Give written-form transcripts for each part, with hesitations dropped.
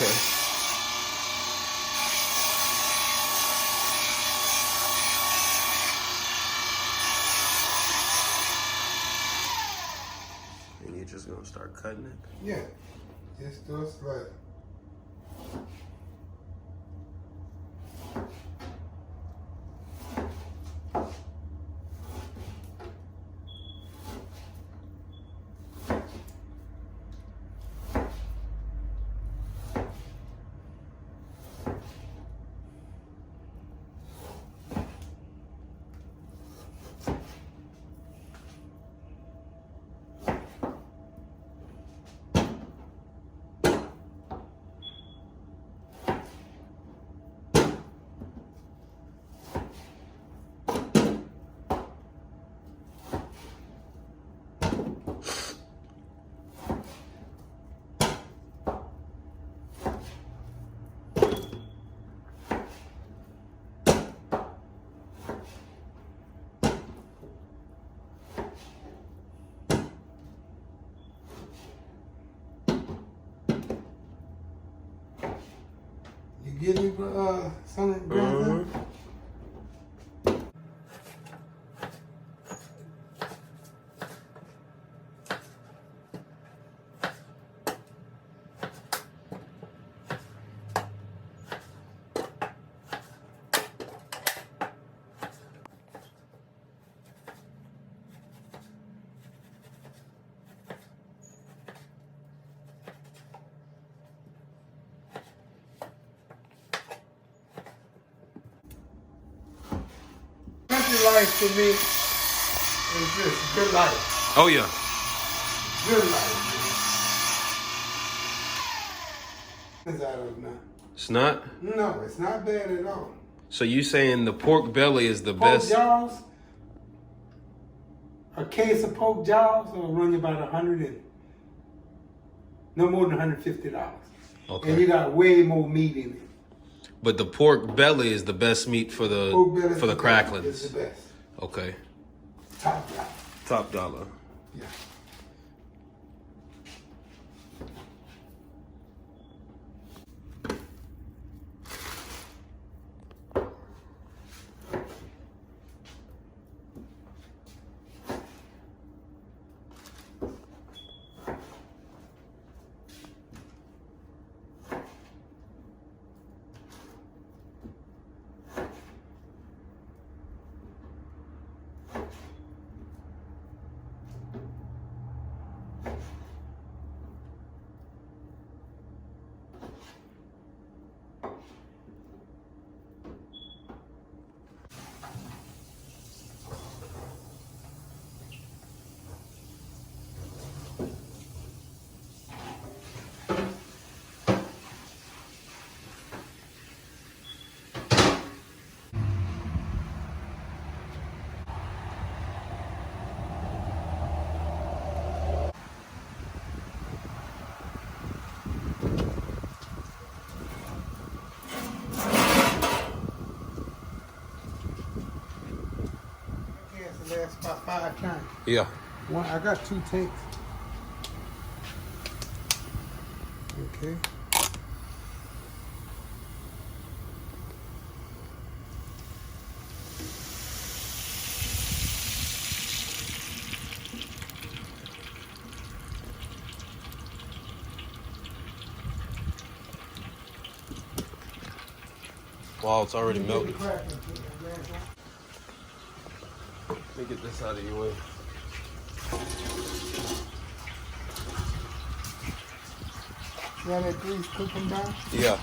Okay. And you're just gonna start cutting it? Yeah. Just do it like. You get it, something, grandson? Country life to me is just good life. Oh yeah. Good life. It's out of now. It's not? No, it's not bad at all. So you saying the pork belly is the Pork best? jaws, a case of pork jaws will run you about no more than $150. Okay. And you got way more meat in it. But the pork belly is the best meat for the cracklins. It's the best. Okay. Top dollar. Top dollar. Yeah. Last about 5 times. Yeah. One, I got 2 tanks. Okay. Wow, it's already melted. Let me get this out of your way. You got that grease cooking down? Yeah.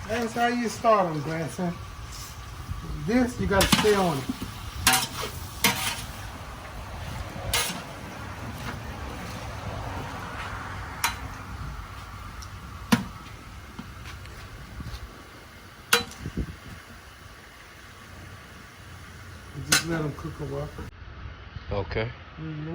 That's how you start them, grandson. This, you got to stay on it. Just let them cook a while. Okay. Mm-hmm.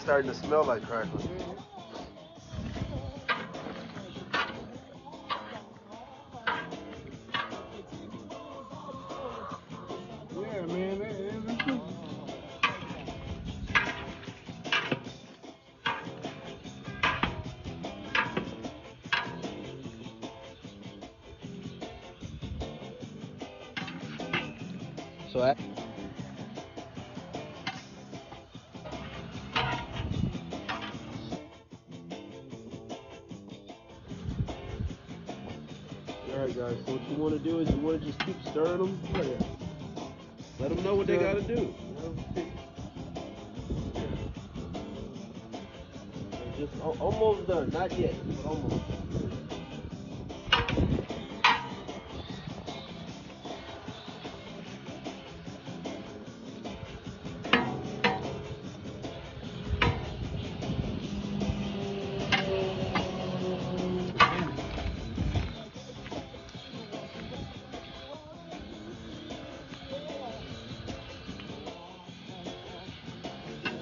starting to smell like cracklins. Yeah, man. That's good. So that. Alright guys, so what you want to do is you want to just keep stirring them. Let them know what they got to do. They're just almost done. Not yet, but almost.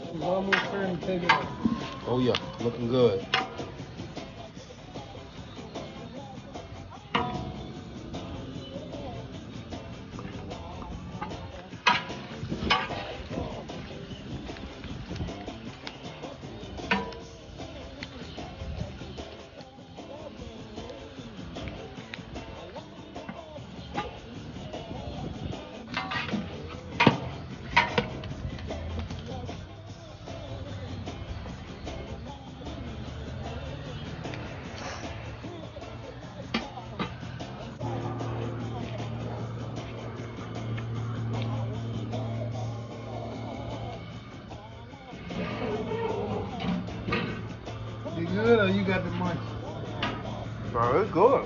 It's almost time to take it out. Oh yeah, looking good. You good or you got the munch? Oh, it's good.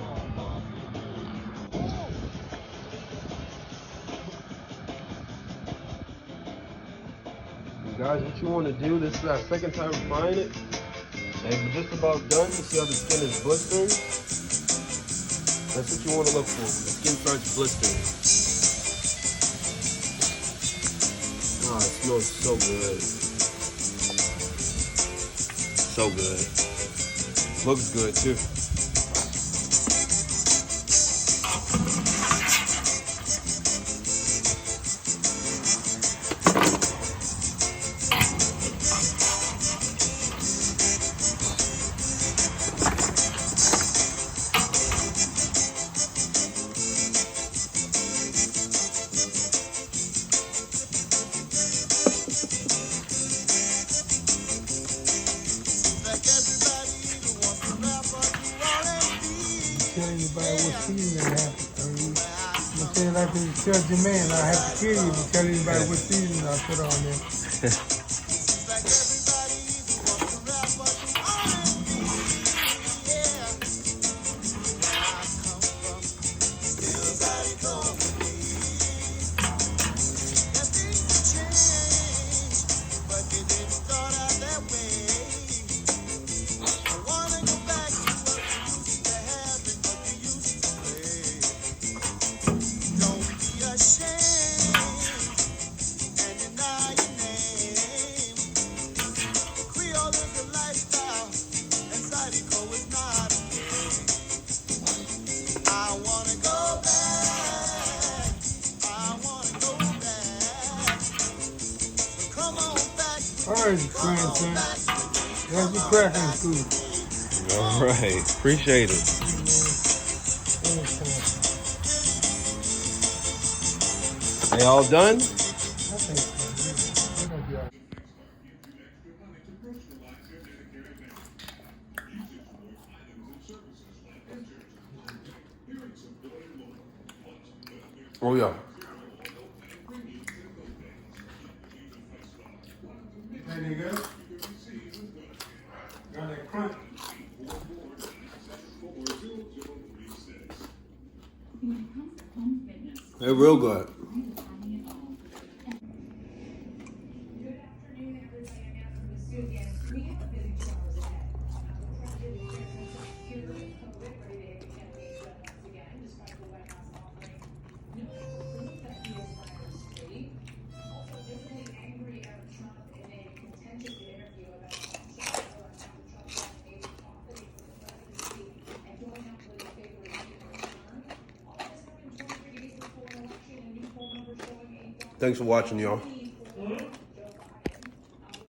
Guys, what you want to do, this is our second time frying it. And we're just about done. You see how the skin is blistering? That's what you want to look for, when the skin starts blistering. Oh, it smells so good. So good. Looks good too. Tell anybody what season I have. I'm gonna tell you like this, tell Jermaine, I have to kill you, but tell anybody what season I put on there. All right, grandson. That's your cracking food. All right. Appreciate it. They all done? I think so. They're gonna be all right. Oh yeah. There you go. Got that crunch. They're real good. Thanks for watching, y'all.